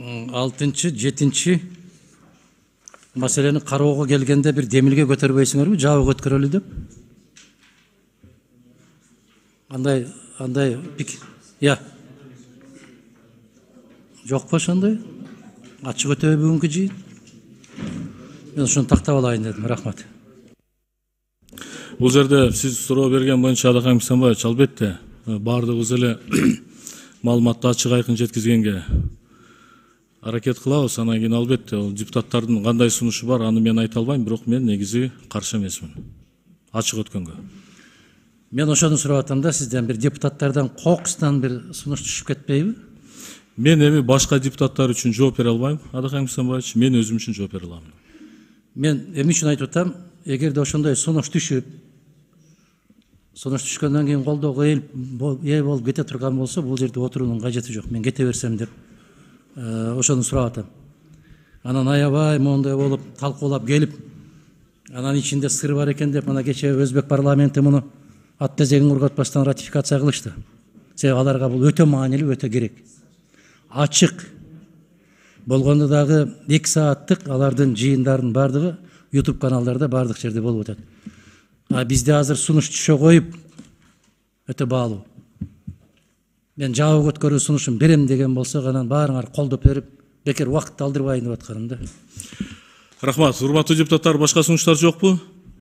6-cı, 7-ci маселени кароого келгенде бир демилге көтөрбөйсүңөрбү, жабы көткөрөлү деп? Андай пик. Я. Жокпу ошондой? Ачык өтөбү бүгүнкү жыйын? Мен ошону тактап алайын дедим. Рахмат. Бул жерде сиз суроо берген боюнча Адакан Мисанбаевич, албетте баардыгыбыз эле маалыматты ачык айкын жеткизгенге аракет кылабыз. Анан кийин албетте ол депутаттардын кандай сунушу бар, аны мен айта албайм, бирок мен негизи каршы эмесмин ачык өткөнгө. Мен ошону сурап атам да, сизден бир депутаттардан кокустан бир сунуш түшүп кетпейби? Мен эми башка депутаттар үчүн жооп бере албайм, Адакан Мисанбаевич, мен өзүм үчүн жооп бере алам. Мен эми үчүн айтып атам, эгерде ошондой сунуш түшүп, сунуш түшкөндөн кийин колдоого ээ болуп кете турган болсо, бул жерде отуруунун кажети жок. Мен кете берсем деп ошону сурап атам. Анан аябай моундай болуп талкуулап келип, анан ичинде сыр бар экен деп, ана кечээ Өзбек парламенти муну ат тезегин кургатпастан ратификация кылышты. Себеби аларга бул өтө маанилүү, өтө керек. Ачык болгондо дагы 2 сааттык алардын жыйындарынын бардыгы YouTube каналдарда бардык жерде болуп атат. Бизде азыр сунуш түшө коюп өтө баалуу. Мен жабы көткөрүү сунушун берем деген болсо, анан баарыңар колдоп берип, бекер убакытты алдырбайын деп атканым да. Рахмат. Урматтуу депутаттар, башка сунуштар жокпу?